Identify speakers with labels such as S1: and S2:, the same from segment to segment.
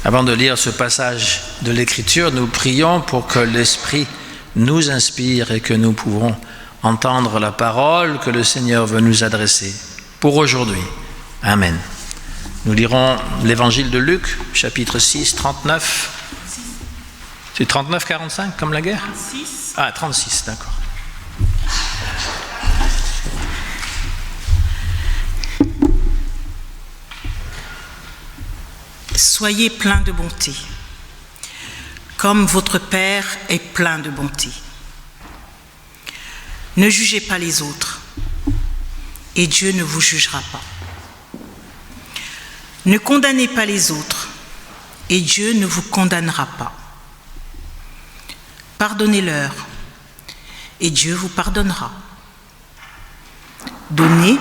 S1: Avant de lire ce passage de l'Écriture, nous prions pour que l'Esprit nous inspire et que nous pouvons entendre la parole que le Seigneur veut nous adresser pour aujourd'hui. Amen. Nous lirons l'Évangile de Luc, chapitre 6, 39. C'est 39, 45 comme la guerre ?
S2: 36.
S1: Ah, 36, d'accord.
S2: Soyez pleins de bonté, comme votre Père est plein de bonté. Ne jugez pas les autres, et Dieu ne vous jugera pas. Ne condamnez pas les autres, et Dieu ne vous condamnera pas. Pardonnez-leur, et Dieu vous pardonnera. Donnez,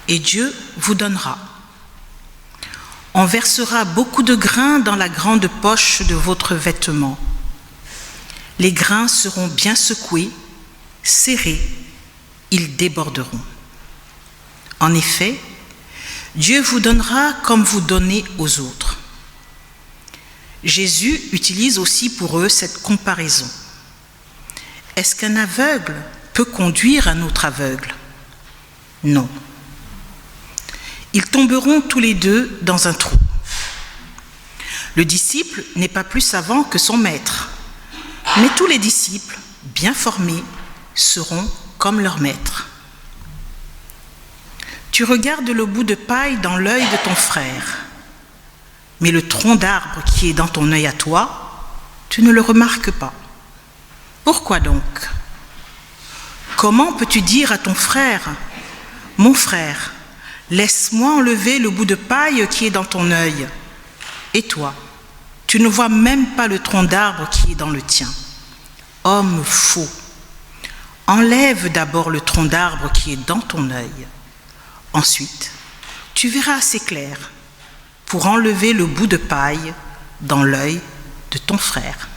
S2: et Dieu vous donnera. On versera beaucoup de grains dans la grande poche de votre vêtement. Les grains seront bien secoués, serrés, ils déborderont. En effet, Dieu vous donnera comme vous donnez aux autres. Jésus utilise aussi pour eux cette comparaison. Est-ce qu'un aveugle peut conduire un autre aveugle ? Non. Ils tomberont tous les deux dans un trou. Le disciple n'est pas plus savant que son maître, mais tous les disciples, bien formés, seront comme leur maître. Tu regardes le bout de paille dans l'œil de ton frère, mais le tronc d'arbre qui est dans ton œil à toi, tu ne le remarques pas. Pourquoi donc ? Comment peux-tu dire à ton frère, « Mon frère, laisse-moi enlever le bout de paille qui est dans ton œil. » Et toi, tu ne vois même pas le tronc d'arbre qui est dans le tien. Homme faux, enlève d'abord le tronc d'arbre qui est dans ton œil. Ensuite, tu verras assez clair pour enlever le bout de paille dans l'œil de ton frère.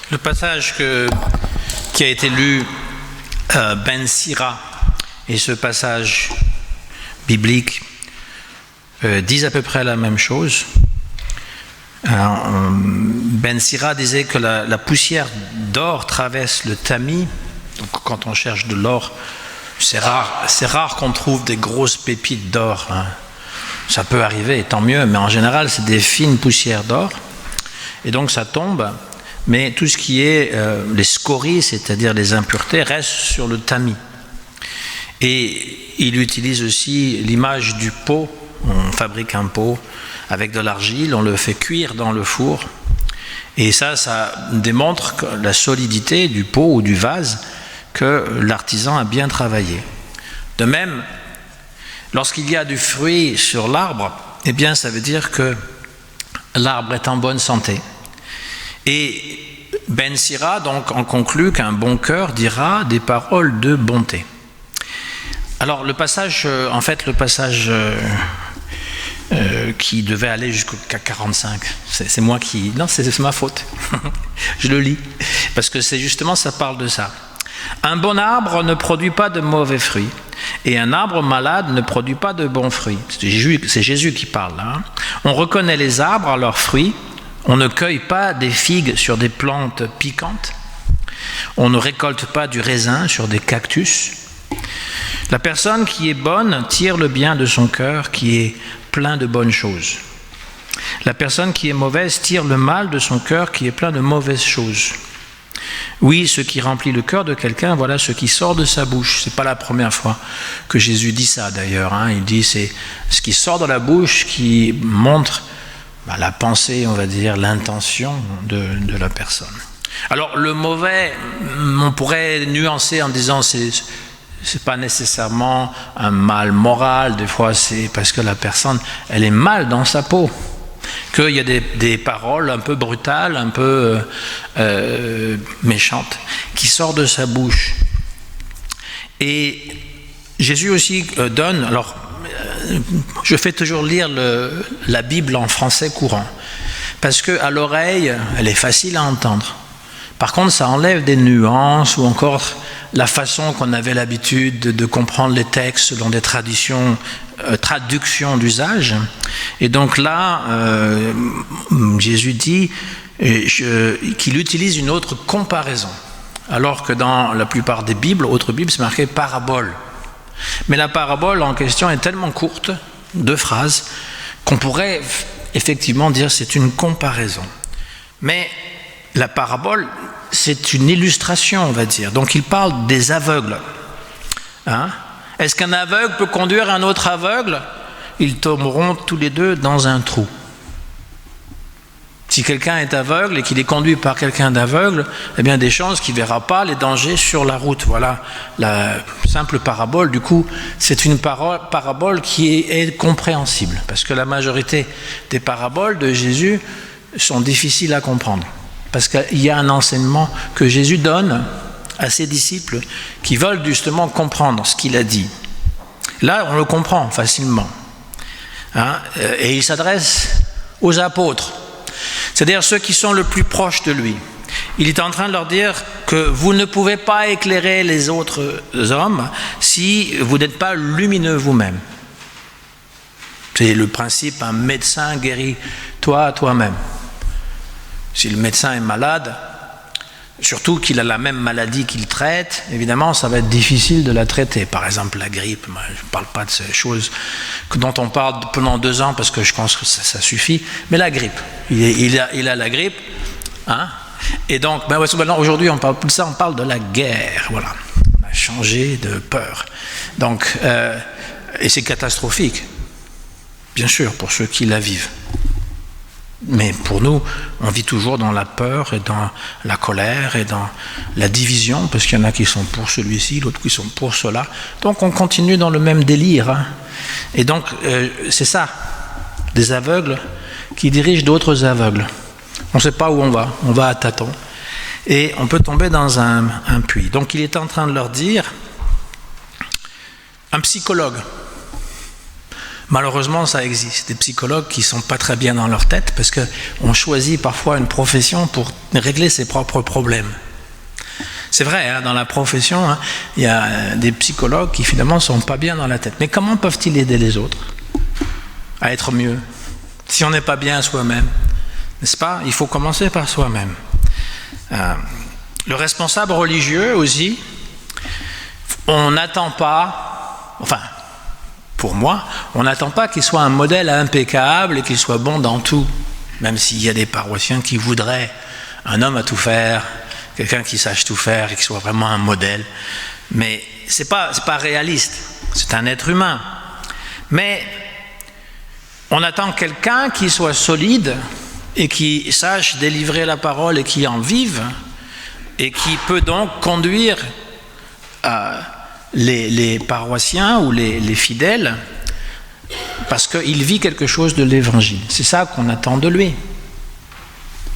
S1: Le passage qui a été lu, Ben Sira, et ce passage biblique disent à peu près la même chose. Ben Sira disait que la poussière d'or traverse le tamis. Donc quand on cherche de l'or, c'est rare qu'on trouve des grosses pépites d'or. Hein. Ça peut arriver, tant mieux, mais en général, c'est des fines poussières d'or. Et donc ça tombe. Mais tout ce qui est les scories, c'est-à-dire les impuretés, reste sur le tamis. Et il utilise aussi l'image du pot. On fabrique un pot avec de l'argile, on le fait cuire dans le four. Et ça démontre la solidité du pot ou du vase que l'artisan a bien travaillé. De même, lorsqu'il y a du fruit sur l'arbre, eh bien ça veut dire que l'arbre est en bonne santé. Et Ben Sira donc en conclut qu'un bon cœur dira des paroles de bonté. Alors le passage qui devait aller jusqu'à 45, c'est moi qui... Non, c'est ma faute. Je le lis, parce que c'est justement, ça parle de ça. Un bon arbre ne produit pas de mauvais fruits, et un arbre malade ne produit pas de bons fruits. C'est Jésus qui parle là. Hein. On reconnaît les arbres à leurs fruits. On ne cueille pas des figues sur des plantes piquantes. On ne récolte pas du raisin sur des cactus. La personne qui est bonne tire le bien de son cœur qui est plein de bonnes choses. La personne qui est mauvaise tire le mal de son cœur qui est plein de mauvaises choses. Oui, ce qui remplit le cœur de quelqu'un, voilà ce qui sort de sa bouche. Ce n'est pas la première fois que Jésus dit ça d'ailleurs. Il dit c'est ce qui sort de la bouche qui montre la pensée, on va dire, l'intention de la personne. Alors le mauvais, on pourrait nuancer en disant c'est pas nécessairement un mal moral. Des fois c'est parce que la personne, elle est mal dans sa peau. Qu'il y a des paroles un peu brutales, un peu méchantes, qui sortent de sa bouche. Et Jésus aussi donne, alors je fais toujours lire la Bible en français courant, parce qu'à l'oreille, elle est facile à entendre. Par contre, ça enlève des nuances ou encore la façon qu'on avait l'habitude de comprendre les textes selon des traductions d'usage. Et donc là, Jésus dit qu'il utilise une autre comparaison, alors que dans la plupart des Bibles, autres Bibles, c'est marqué parabole. Mais la parabole en question est tellement courte, 2 phrases, qu'on pourrait effectivement dire c'est une comparaison. Mais la parabole, c'est une illustration, on va dire. Donc il parle des aveugles. Est-ce qu'un aveugle peut conduire un autre aveugle? Ils tomberont tous les deux dans un trou. Si quelqu'un est aveugle et qu'il est conduit par quelqu'un d'aveugle, eh bien des chances qu'il ne verra pas les dangers sur la route. Voilà la simple parabole. Du coup, c'est une parabole qui est compréhensible, parce que la majorité des paraboles de Jésus sont difficiles à comprendre. Parce qu'il y a un enseignement que Jésus donne à ses disciples qui veulent justement comprendre ce qu'il a dit. Là, on le comprend facilement. Et il s'adresse aux apôtres, c'est-à-dire ceux qui sont le plus proches de lui. Il est en train de leur dire que vous ne pouvez pas éclairer les autres hommes si vous n'êtes pas lumineux vous-même. C'est le principe, un médecin guérit toi-même. Si le médecin est malade, surtout qu'il a la même maladie qu'il traite, évidemment, ça va être difficile de la traiter. Par exemple, la grippe, moi, je ne parle pas de ces choses dont on parle pendant 2 ans parce que je pense que ça suffit, mais la grippe, il a la grippe, et donc, aujourd'hui, on ne parle plus de ça, on parle de la guerre, voilà. On a changé de peur. Donc, et c'est catastrophique, bien sûr, pour ceux qui la vivent. Mais pour nous, on vit toujours dans la peur et dans la colère et dans la division, parce qu'il y en a qui sont pour celui-ci, d'autres qui sont pour cela. Donc on continue dans le même délire. Et donc c'est ça, des aveugles qui dirigent d'autres aveugles. On ne sait pas où on va à tâtons. Et on peut tomber dans un puits. Donc il est en train de leur dire, un psychologue. Malheureusement, ça existe, des psychologues qui ne sont pas très bien dans leur tête parce qu'on choisit parfois une profession pour régler ses propres problèmes. C'est vrai, dans la profession, il y a des psychologues qui finalement ne sont pas bien dans la tête. Mais comment peuvent-ils aider les autres à être mieux si on n'est pas bien soi-même? N'est-ce pas? Il faut commencer par soi-même. Le responsable religieux aussi, on n'attend pas, pour moi, on n'attend pas qu'il soit un modèle impeccable et qu'il soit bon dans tout, même s'il y a des paroissiens qui voudraient un homme à tout faire, quelqu'un qui sache tout faire et qui soit vraiment un modèle. Mais c'est pas réaliste, c'est un être humain. Mais on attend quelqu'un qui soit solide et qui sache délivrer la parole et qui en vive et qui peut donc conduire les paroissiens ou les fidèles, parce qu'il vit quelque chose de l'évangile. C'est ça qu'on attend de lui.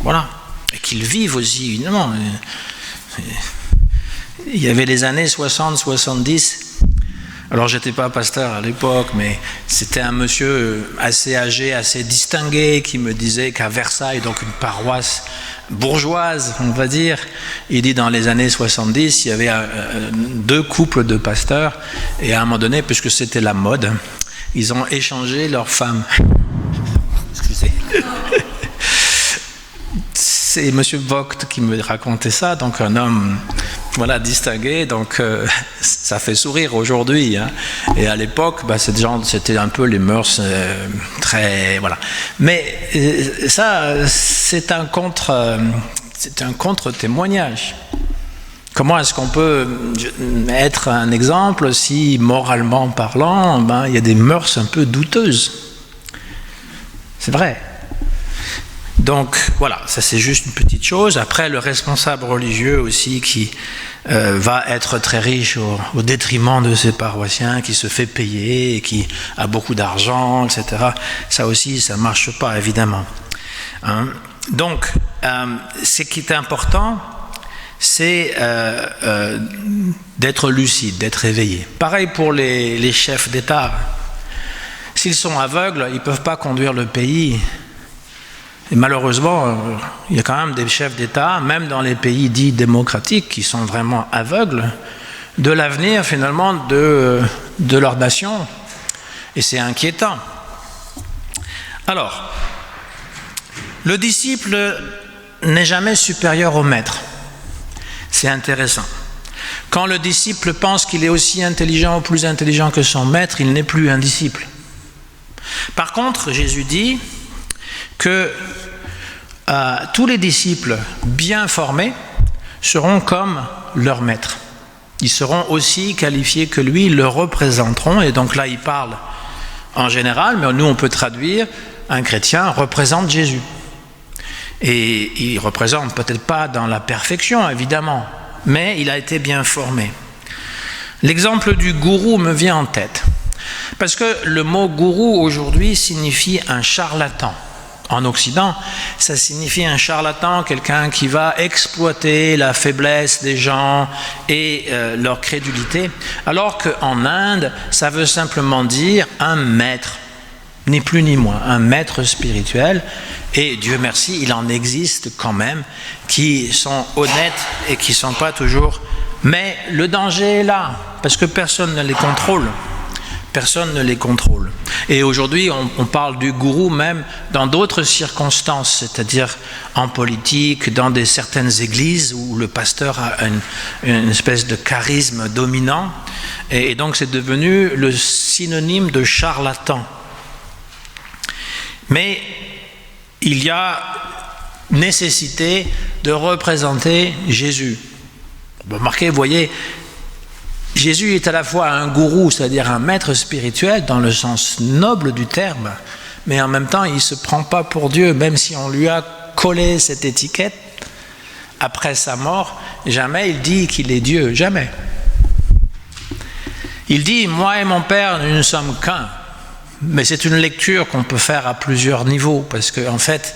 S1: Voilà. Et qu'il vive aussi, évidemment. Il y avait les années 60, 70. Alors, j'étais pas pasteur à l'époque, mais c'était un monsieur assez âgé, assez distingué, qui me disait qu'à Versailles, donc une paroisse bourgeoise, on va dire, il dit dans les années 70, il y avait 2 couples de pasteurs, et à un moment donné, puisque c'était la mode, ils ont échangé leurs femmes. Excusez. C'est M. Vogt qui me racontait ça, donc un homme Voilà, distinguer, donc ça fait sourire aujourd'hui. Hein. Et à l'époque, c'était un peu les mœurs très... Voilà. Mais ça, c'est un contre-témoignage. Comment est-ce qu'on peut être un exemple si, moralement parlant, il y a des mœurs un peu douteuses? C'est vrai. Donc voilà, ça c'est juste une petite chose. Après, le responsable religieux aussi qui va être très riche au détriment de ses paroissiens, qui se fait payer, et qui a beaucoup d'argent, etc. Ça aussi, ça ne marche pas, évidemment. Hein? Donc, ce qui est important, c'est d'être lucide, d'être éveillé. Pareil pour les chefs d'État. S'ils sont aveugles, ils ne peuvent pas conduire le pays. Et malheureusement, il y a quand même des chefs d'État, même dans les pays dits démocratiques, qui sont vraiment aveugles de l'avenir finalement de leur nation. Et c'est inquiétant. Alors, le disciple n'est jamais supérieur au maître. C'est intéressant. Quand le disciple pense qu'il est aussi intelligent ou plus intelligent que son maître, il n'est plus un disciple. Par contre, Jésus dit que tous les disciples bien formés seront comme leur maître. Ils seront aussi qualifiés que lui, ils le représenteront. Et donc là, il parle en général, mais nous, on peut traduire, un chrétien représente Jésus. Et il ne représente peut-être pas dans la perfection, évidemment, mais il a été bien formé. L'exemple du gourou me vient en tête. Parce que le mot gourou aujourd'hui signifie un charlatan. En Occident, ça signifie un charlatan, quelqu'un qui va exploiter la faiblesse des gens et leur crédulité, alors qu'en Inde, ça veut simplement dire un maître, ni plus ni moins, un maître spirituel. Et Dieu merci, il en existe quand même qui sont honnêtes et qui ne sont pas toujours... Mais le danger est là, parce que personne ne les contrôle. Personne ne les contrôle. Et aujourd'hui, on parle du gourou même dans d'autres circonstances, c'est-à-dire en politique, dans certaines églises où le pasteur a une espèce de charisme dominant. Et donc, c'est devenu le synonyme de charlatan. Mais il y a nécessité de représenter Jésus. Remarquez, vous voyez, Jésus est à la fois un gourou, c'est-à-dire un maître spirituel dans le sens noble du terme, mais en même temps, il ne se prend pas pour Dieu, même si on lui a collé cette étiquette. Après sa mort, jamais il dit qu'il est Dieu, jamais. Il dit « Moi et mon Père, nous ne sommes qu'un ». Mais c'est une lecture qu'on peut faire à plusieurs niveaux, parce qu'en fait,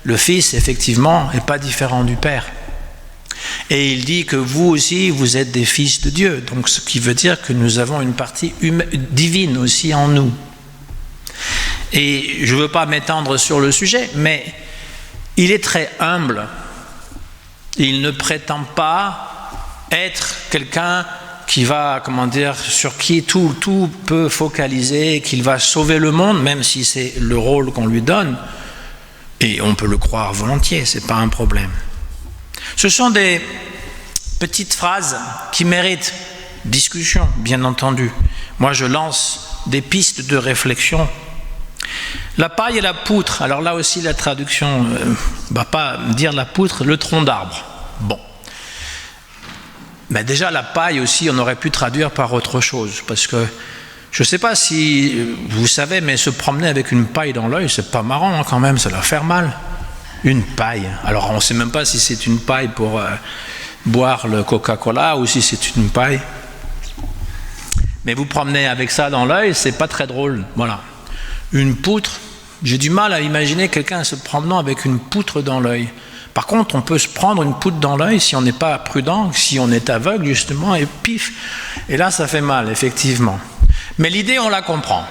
S1: le Fils, effectivement, n'est pas différent du Père. Et il dit que vous aussi, vous êtes des fils de Dieu. Donc, ce qui veut dire que nous avons une partie divine aussi en nous. Et je ne veux pas m'étendre sur le sujet, mais il est très humble. Il ne prétend pas être quelqu'un qui va, sur qui tout peut focaliser, qu'il va sauver le monde, même si c'est le rôle qu'on lui donne. Et on peut le croire volontiers, ce n'est pas un problème. Ce sont des petites phrases qui méritent discussion, bien entendu. Moi, je lance des pistes de réflexion. La paille et la poutre. Alors là aussi, la traduction ne va pas dire la poutre, le tronc d'arbre. Bon. Mais déjà, la paille aussi, on aurait pu traduire par autre chose. Parce que, je ne sais pas si vous savez, mais se promener avec une paille dans l'œil, c'est pas marrant quand même, ça doit faire mal. Une paille. Alors, on ne sait même pas si c'est une paille pour boire le Coca-Cola ou si c'est une paille. Mais vous promenez avec ça dans l'œil, c'est pas très drôle. Voilà. Une poutre, j'ai du mal à imaginer quelqu'un se promenant avec une poutre dans l'œil. Par contre, on peut se prendre une poutre dans l'œil si on n'est pas prudent, si on est aveugle justement, et pif. Et là, ça fait mal, effectivement. Mais l'idée, on la comprend.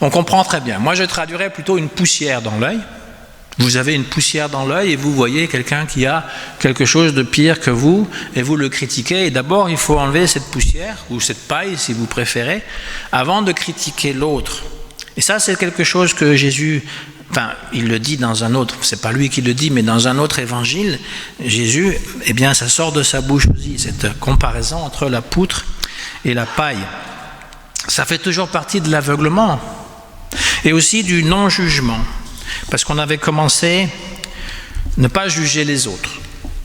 S1: On comprend très bien. Moi, je traduirais plutôt une poussière dans l'œil. Vous avez une poussière dans l'œil et vous voyez quelqu'un qui a quelque chose de pire que vous et vous le critiquez. Et d'abord, il faut enlever cette poussière ou cette paille, si vous préférez, avant de critiquer l'autre. Et ça, c'est quelque chose que Jésus enfin, il le dit dans un autre, c'est pas lui qui le dit, mais dans un autre évangile, Jésus, eh bien, ça sort de sa bouche aussi, cette comparaison entre la poutre et la paille. Ça fait toujours partie de l'aveuglement et aussi du non-jugement, parce qu'on avait commencé ne pas juger les autres.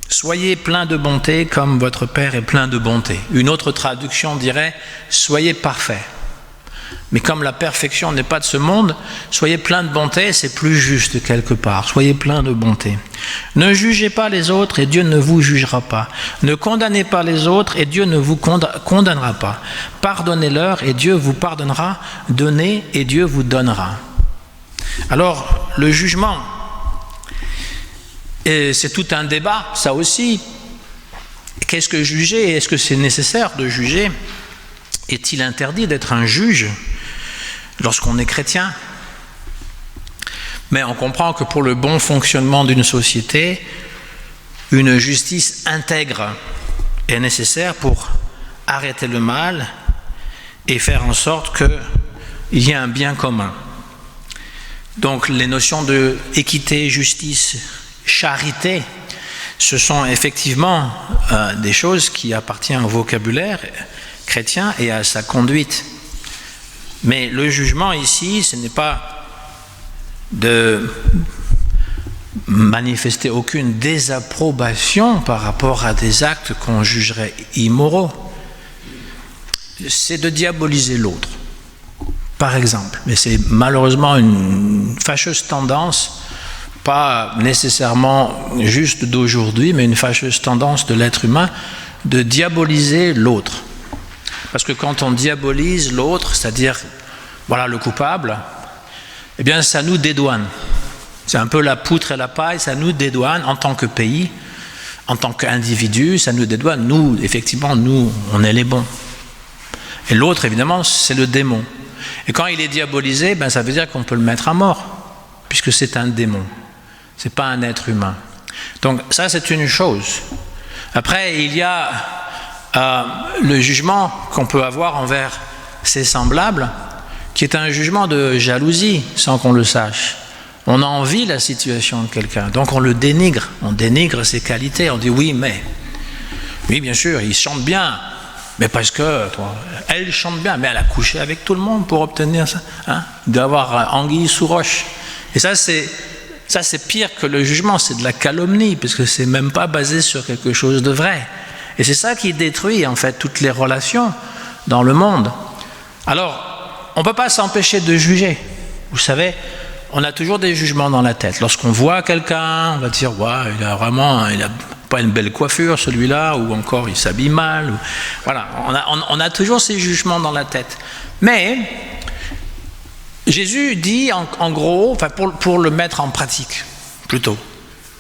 S1: Soyez plein de bonté comme votre Père est plein de bonté. Une autre traduction dirait « soyez parfaits ». Mais comme la perfection n'est pas de ce monde, soyez plein de bonté, c'est plus juste quelque part. Soyez plein de bonté. Ne jugez pas les autres et Dieu ne vous jugera pas. Ne condamnez pas les autres et Dieu ne vous condamnera pas. Pardonnez-leur et Dieu vous pardonnera. Donnez et Dieu vous donnera. Alors, le jugement, et c'est tout un débat, ça aussi. Qu'est-ce que juger? Est-ce que c'est nécessaire de juger? Est-il interdit d'être un juge lorsqu'on est chrétien? Mais on comprend que pour le bon fonctionnement d'une société, une justice intègre est nécessaire pour arrêter le mal et faire en sorte qu'il y ait un bien commun. Donc les notions de équité, justice, charité, ce sont effectivement des choses qui appartiennent au vocabulaire chrétien et à sa conduite. Mais le jugement ici, ce n'est pas de manifester aucune désapprobation par rapport à des actes qu'on jugerait immoraux. C'est de diaboliser l'autre, par exemple. Mais c'est malheureusement une fâcheuse tendance, pas nécessairement juste d'aujourd'hui, mais une fâcheuse tendance de l'être humain de diaboliser l'autre. Parce que quand on diabolise l'autre, c'est-à-dire, voilà, le coupable, eh bien, ça nous dédouane. C'est un peu la poutre et la paille, ça nous dédouane en tant que pays, en tant qu'individu, ça nous dédouane. Nous, effectivement, nous, on est les bons. Et l'autre, évidemment, c'est le démon. Et quand il est diabolisé, ben, ça veut dire qu'on peut le mettre à mort, puisque c'est un démon. C'est pas un être humain. Donc, ça, c'est une chose. Après, il y a le jugement qu'on peut avoir envers ses semblables, qui est un jugement de jalousie, sans qu'on le sache. On envie la situation de quelqu'un, donc on le dénigre, on dénigre ses qualités, on dit oui, bien sûr, il chante bien, mais parce que, elle chante bien, mais elle a couché avec tout le monde pour obtenir ça, hein? Il doit avoir anguille sous roche. Et ça c'est pire que le jugement, c'est de la calomnie, parce que c'est même pas basé sur quelque chose de vrai. Et c'est ça qui détruit en fait toutes les relations dans le monde. Alors, on ne peut pas s'empêcher de juger. Vous savez, on a toujours des jugements dans la tête. Lorsqu'on voit quelqu'un, on va dire ouais, il a pas une belle coiffure celui-là, ou encore il s'habille mal. Voilà, on a toujours ces jugements dans la tête. Mais Jésus dit en gros, enfin pour le mettre en pratique, plutôt.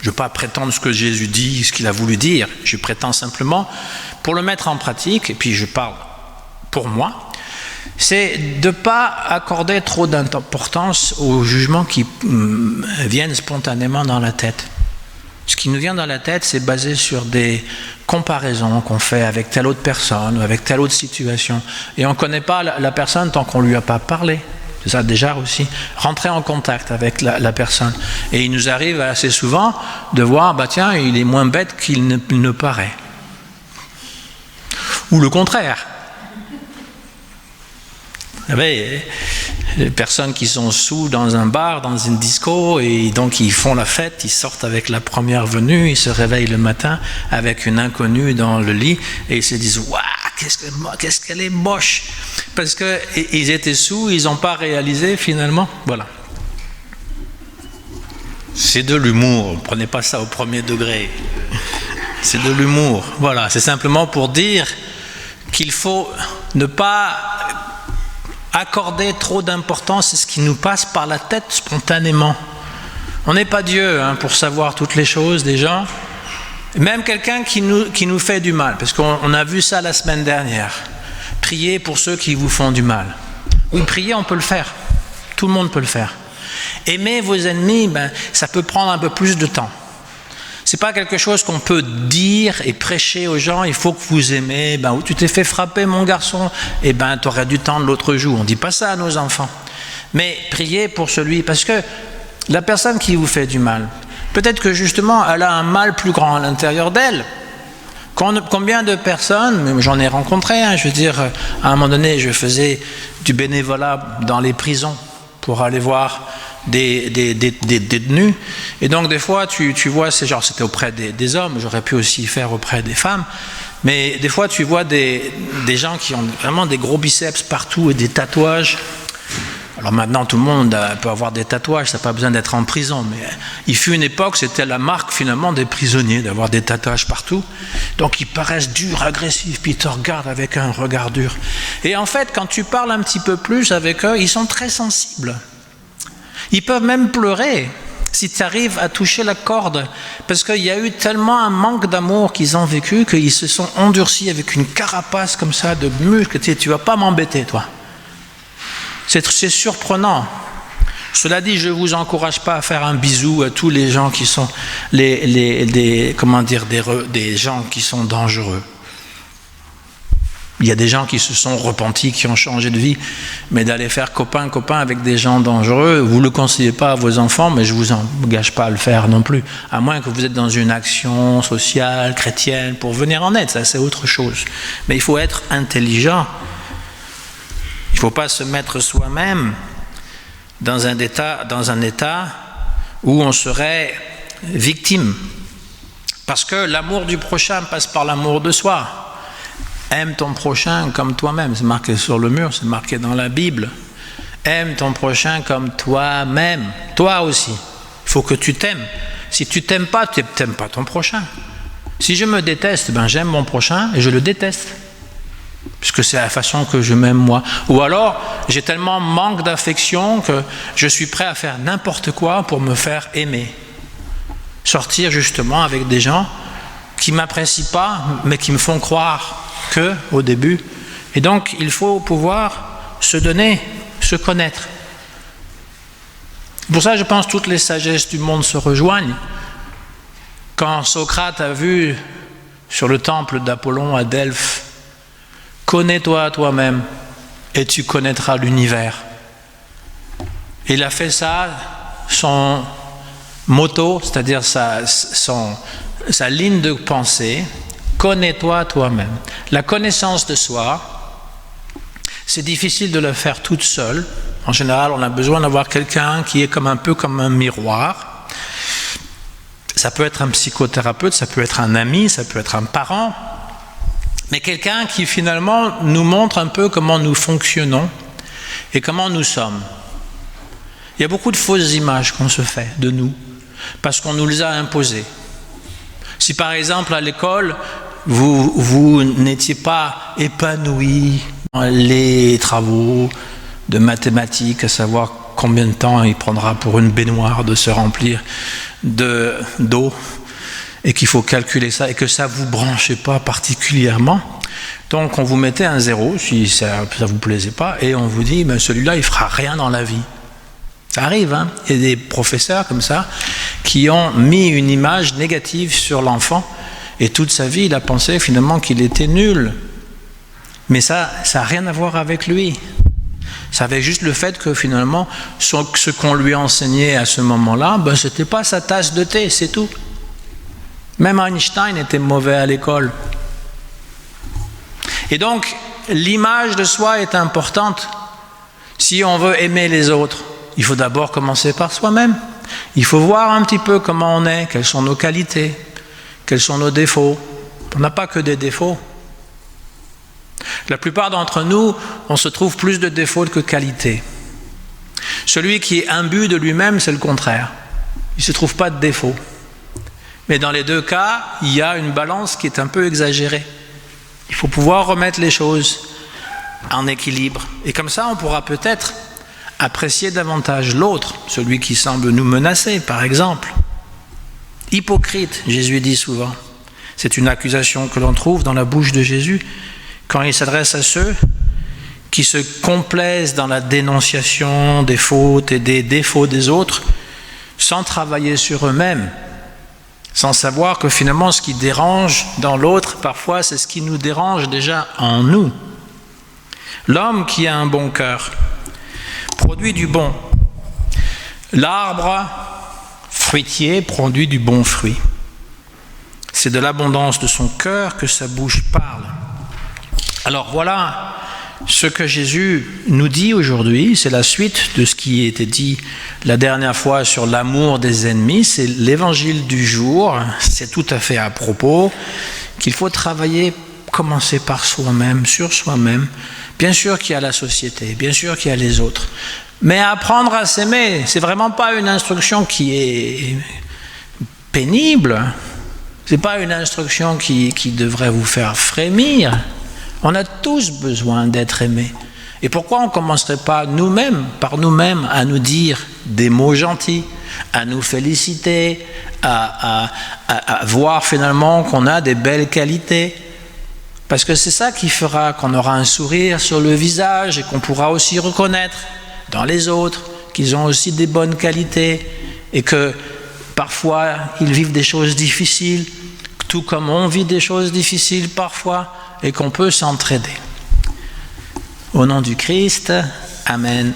S1: Je ne veux pas prétendre ce que Jésus dit, ce qu'il a voulu dire. Je prétends simplement, pour le mettre en pratique, et puis je parle pour moi, c'est de ne pas accorder trop d'importance aux jugements qui viennent spontanément dans la tête. Ce qui nous vient dans la tête, c'est basé sur des comparaisons qu'on fait avec telle autre personne ou avec telle autre situation. Et on ne connaît pas la personne tant qu'on ne lui a pas parlé. C'est ça déjà aussi, rentrer en contact avec la personne. Et il nous arrive assez souvent de voir, bah tiens, il est moins bête qu'il ne paraît. Ou le contraire. Vous savez, les personnes qui sont sous dans un bar, dans une disco, et donc ils font la fête, ils sortent avec la première venue, ils se réveillent le matin avec une inconnue dans le lit, et ils se disent « Waouh, qu'est-ce qu'elle est moche !» Parce qu'ils étaient sous, ils n'ont pas réalisé finalement. Voilà. C'est de l'humour, ne prenez pas ça au premier degré. C'est de l'humour. Voilà, c'est simplement pour dire qu'il faut ne pas accorder trop d'importance à ce qui nous passe par la tête spontanément. On n'est pas Dieu pour savoir toutes les choses des gens. Même quelqu'un qui nous fait du mal, parce qu'on a vu ça la semaine dernière. Priez pour ceux qui vous font du mal. Oui, prier, on peut le faire. Tout le monde peut le faire. Aimer vos ennemis, ça peut prendre un peu plus de temps. Ce n'est pas quelque chose qu'on peut dire et prêcher aux gens, il faut que vous aimez. Où tu t'es fait frapper, mon garçon, tu aurais dû tendre l'autre joue. On ne dit pas ça à nos enfants. Mais priez pour celui, parce que La personne qui vous fait du mal, peut-être que justement, elle a un mal plus grand à l'intérieur d'elle. Combien de personnes, j'en ai rencontré, je veux dire, à un moment donné, je faisais du bénévolat dans les prisons pour aller voir des détenus. Et donc, des fois, tu vois, c'était auprès des hommes, j'aurais pu aussi faire auprès des femmes, mais des fois, tu vois des gens qui ont vraiment des gros biceps partout et des tatouages. Alors maintenant, tout le monde peut avoir des tatouages, ça n'a pas besoin d'être en prison, mais il fut une époque, c'était la marque finalement des prisonniers, d'avoir des tatouages partout. Donc ils paraissent durs, agressifs, puis ils te regardent avec un regard dur. Et en fait, quand tu parles un petit peu plus avec eux, ils sont très sensibles. Ils peuvent même pleurer si tu arrives à toucher la corde, parce qu'il y a eu tellement un manque d'amour qu'ils ont vécu, qu'ils se sont endurcis avec une carapace comme ça de muscles. Tu ne vas pas m'embêter, toi. C'est surprenant. Cela dit, je ne vous encourage pas à faire un bisou à tous les gens qui sont des gens qui sont dangereux. Il y a des gens qui se sont repentis, qui ont changé de vie, mais d'aller faire copain avec des gens dangereux, vous ne le conseillez pas à vos enfants, mais je ne vous engage pas à le faire non plus, à moins que vous êtes dans une action sociale, chrétienne, pour venir en aide, ça c'est autre chose. Mais il faut être intelligent. Il ne faut pas se mettre soi-même dans un état où on serait victime. Parce que l'amour du prochain passe par l'amour de soi. Aime ton prochain comme toi-même. C'est marqué sur le mur, c'est marqué dans la Bible. Aime ton prochain comme toi-même. Toi aussi. Il faut que tu t'aimes. Si tu ne t'aimes pas, tu n'aimes pas ton prochain. Si je me déteste, j'aime mon prochain et je le déteste. Puisque c'est la façon que je m'aime moi. Ou alors, j'ai tellement manque d'affection que je suis prêt à faire n'importe quoi pour me faire aimer. Sortir justement avec des gens qui ne m'apprécient pas, mais qui me font croire que au début. Et donc, il faut pouvoir se donner, se connaître. Pour ça, je pense que toutes les sagesses du monde se rejoignent. Quand Socrate a vu sur le temple d'Apollon à Delphes, connais-toi toi-même et tu connaîtras l'univers. Il a fait ça, son motto, c'est-à-dire sa ligne de pensée, connais-toi toi-même. La connaissance de soi, c'est difficile de le faire toute seule. En général, on a besoin d'avoir quelqu'un qui est un peu comme un miroir. Ça peut être un psychothérapeute, ça peut être un ami, ça peut être un parent. Mais quelqu'un qui finalement nous montre un peu comment nous fonctionnons et comment nous sommes. Il y a beaucoup de fausses images qu'on se fait de nous, parce qu'on nous les a imposées. Si par exemple à l'école, vous n'étiez pas épanoui dans les travaux de mathématiques, à savoir combien de temps il prendra pour une baignoire de se remplir d'eau, et qu'il faut calculer ça, et que ça ne vous branchait pas particulièrement, donc on vous mettait un 0 si ça ne vous plaisait pas, et on vous dit, celui-là il ne fera rien dans la vie. Ça arrive, hein. Il y a des professeurs comme ça qui ont mis une image négative sur l'enfant, et toute sa vie il a pensé finalement qu'il était nul. Mais ça n'a rien à voir avec lui. Ça avait juste le fait que finalement, ce qu'on lui enseignait à ce moment-là, ce n'était pas sa tasse de thé, c'est tout. Même Einstein était mauvais à l'école. Et donc, l'image de soi est importante. Si on veut aimer les autres, il faut d'abord commencer par soi-même. Il faut voir un petit peu comment on est, quelles sont nos qualités, quels sont nos défauts. On n'a pas que des défauts. La plupart d'entre nous, on se trouve plus de défauts que de qualités. Celui qui est imbu de lui-même, c'est le contraire. Il ne se trouve pas de défauts. Mais dans les deux cas, il y a une balance qui est un peu exagérée. Il faut pouvoir remettre les choses en équilibre. Et comme ça, on pourra peut-être apprécier davantage l'autre, celui qui semble nous menacer, par exemple. Hypocrite, Jésus dit souvent. C'est une accusation que l'on trouve dans la bouche de Jésus quand il s'adresse à ceux qui se complaisent dans la dénonciation des fautes et des défauts des autres sans travailler sur eux-mêmes. Sans savoir que finalement ce qui dérange dans l'autre, parfois c'est ce qui nous dérange déjà en nous. L'homme qui a un bon cœur produit du bon. L'arbre fruitier produit du bon fruit. C'est de l'abondance de son cœur que sa bouche parle. Alors voilà ce que Jésus nous dit aujourd'hui, c'est la suite de ce qui était dit la dernière fois sur l'amour des ennemis, c'est l'évangile du jour, c'est tout à fait à propos, qu'il faut travailler, commencer par soi-même, sur soi-même. Bien sûr qu'il y a la société, bien sûr qu'il y a les autres, mais apprendre à s'aimer, c'est vraiment pas une instruction qui est pénible, c'est pas une instruction qui devrait vous faire frémir. On a tous besoin d'être aimés. Et pourquoi on ne commencerait pas nous-mêmes, par nous-mêmes, à nous dire des mots gentils, à nous féliciter, à voir finalement qu'on a des belles qualités? Parce que c'est ça qui fera qu'on aura un sourire sur le visage et qu'on pourra aussi reconnaître dans les autres qu'ils ont aussi des bonnes qualités et que parfois ils vivent des choses difficiles, tout comme on vit des choses difficiles parfois, et qu'on peut s'entraider. Au nom du Christ, Amen.